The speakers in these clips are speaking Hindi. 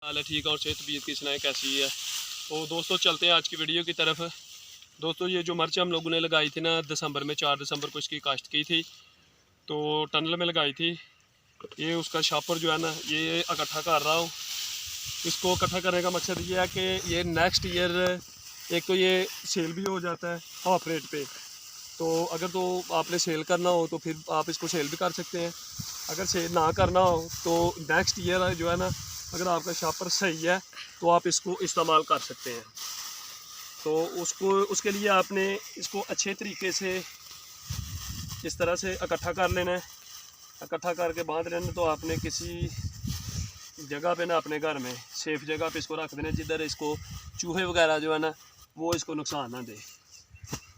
हाल है ठीक है, और सेहत तबीयत की सुनाएं कैसी है। तो दोस्तों चलते हैं आज की वीडियो की तरफ। दोस्तों ये जो मिर्च हम लोगों ने लगाई थी ना दिसंबर में, 4 दिसंबर को इसकी काश्त की थी, तो टनल में लगाई थी। ये उसका शापर जो है ना ये इकट्ठा कर रहा हूँ। इसको इकट्ठा करने का मकसद ये है कि ये नेक्स्ट ईयर एक तो ये सेल भी हो जाता है हाफ रेट पे, तो अगर तो आपने सेल करना हो तो फिर आप इसको सेल भी कर सकते हैं। अगर सेल ना करना हो तो नेक्स्ट ईयर जो है ना, अगर आपका शापर सही है तो आप इसको इस्तेमाल कर सकते हैं। तो उसके लिए आपने इसको अच्छे तरीके से इस तरह से इकट्ठा कर लेना है। इकट्ठा करके बांध लेना, तो आपने किसी जगह पे ना अपने घर में सेफ जगह पे इसको रख देना, जिधर इसको चूहे वगैरह जो है ना वो इसको नुकसान ना दे।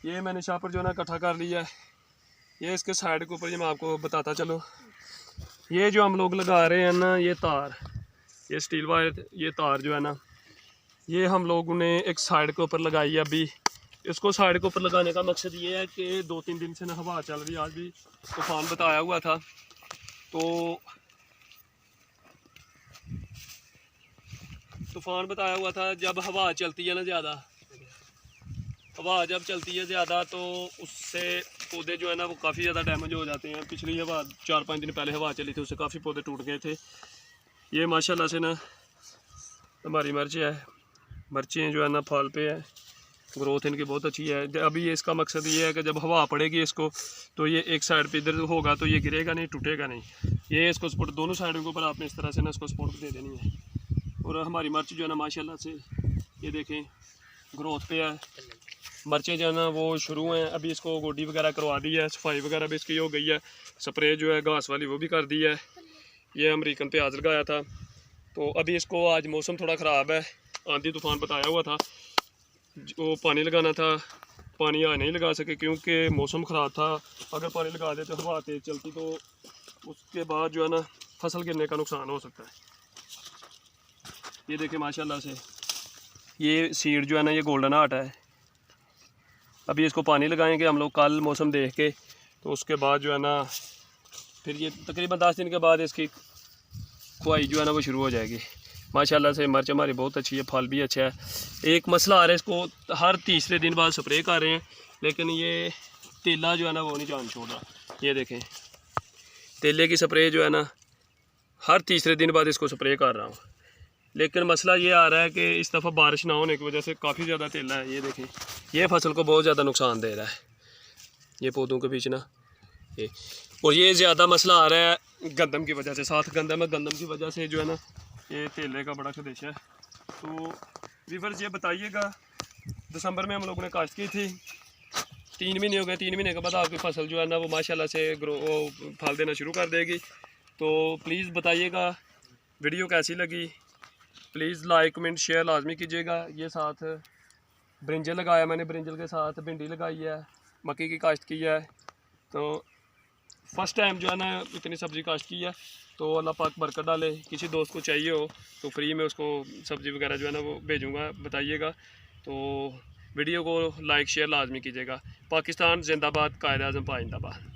ये मैंने शापर जो है ना इकट्ठा कर लिया है। ये इसके साइड के ऊपर ये मैं आपको बताता चलो, ये जो हम लोग लगा रहे हैं ना ये तार, ये स्टील वायर, ये तार जो है ना ये हम लोगों ने एक साइड के ऊपर लगाई है। अभी इसको साइड के ऊपर लगाने का मकसद ये है कि 2-3 दिन से ना हवा चल रही है, आज भी तूफान बताया हुआ था, तो तूफान बताया हुआ था जब हवा चलती है ना ज़्यादा, हवा जब चलती है ज़्यादा तो उससे पौधे जो है ना वो काफ़ी ज़्यादा डैमेज हो जाते हैं। पिछली हवा 4-5 दिन पहले हवा चली थी, उससे काफ़ी पौधे टूट गए थे। ये माशाल्लाह से ना हमारी मिर्चें जो है ना फल पे है, ग्रोथ इनकी बहुत अच्छी है। अभी ये इसका मकसद ये है कि जब हवा पड़ेगी इसको तो ये एक साइड पे इधर होगा तो ये गिरेगा नहीं, टूटेगा नहीं। ये इसको सपोर्ट दोनों साइडों के ऊपर आपने इस तरह से ना इसको सपोर्ट दे देनी है। और हमारी मिर्च जो है ना माशाल्लाह से ये देखें ग्रोथ पे है। मिर्चें जो है ना वो शुरू हैं, अभी इसको गोडी वगैरह करवा दी है, सफाई वगैरह भी इसकी हो गई है, स्प्रे जो है घास वाली वो भी कर दी है। ये अमेरिकन प्याज लगाया था, तो अभी इसको आज मौसम थोड़ा ख़राब है, आंधी तूफान बताया हुआ था, वो पानी लगाना था, पानी आज नहीं लगा सके क्योंकि मौसम ख़राब था। अगर पानी लगा देते तो हवा तेज़ चलती तो उसके बाद जो है ना फसल गिरने का नुकसान हो सकता है। ये देखिए माशाल्लाह से ये सीड जो है ना ये गोल्डन हार्ट है। अभी इसको पानी लगाएंगे हम लोग कल मौसम देख के, तो उसके बाद जो है ना फिर ये तकरीबन 10 दिन के बाद इसकी खुआई जो है ना वो शुरू हो जाएगी। माशाल्लाह से मिर्च हमारी बहुत अच्छी है, फल भी अच्छा है। एक मसला आ रहा है, इसको हर तीसरे दिन बाद स्प्रे कर रहे हैं, लेकिन ये तेला जो है ना वो नहीं जान छोड़ रहा। ये देखें तेले की स्प्रे जो है ना हर तीसरे दिन बाद इसको स्प्रे कर रहा हूँ, लेकिन मसला ये आ रहा है कि इस दफ़ा बारिश ना होने की वजह से काफ़ी ज़्यादा तेला है। ये देखें ये फसल को बहुत ज़्यादा नुकसान दे रहा है, ये पौधों के बीच ना ये। और ये ज़्यादा मसला आ रहा है गंदम की वजह से, साथ गंदम की वजह से जो है ना ये तेले का बड़ा खदेश है। तो व्यूअर्स ये बताइएगा, दिसंबर में हम लोगों ने काश्त की थी, 3 महीने हो गए, 3 महीने के बाद आपकी फसल जो है ना वो माशाल्लाह से फल देना शुरू कर देगी। तो प्लीज़ बताइएगा वीडियो कैसी लगी, प्लीज़ लाइक कमेंट शेयर लाजमी कीजिएगा। ये साथ ब्रिंजल लगाया मैंने, ब्रिंजल के साथ भिंडी लगाई है, मक्की की काश्त की है। तो फर्स्ट टाइम जो है ना इतनी सब्ज़ी काश्त की है, तो अल्लाह पाक बरकत डाले। किसी दोस्त को चाहिए हो तो फ्री में उसको सब्ज़ी वगैरह जो है ना वो भेजूँगा, बताइएगा। तो वीडियो को लाइक शेयर लाजमी कीजिएगा। पाकिस्तान जिंदाबाद, कायद-ए-आज़म पाइंदाबाद।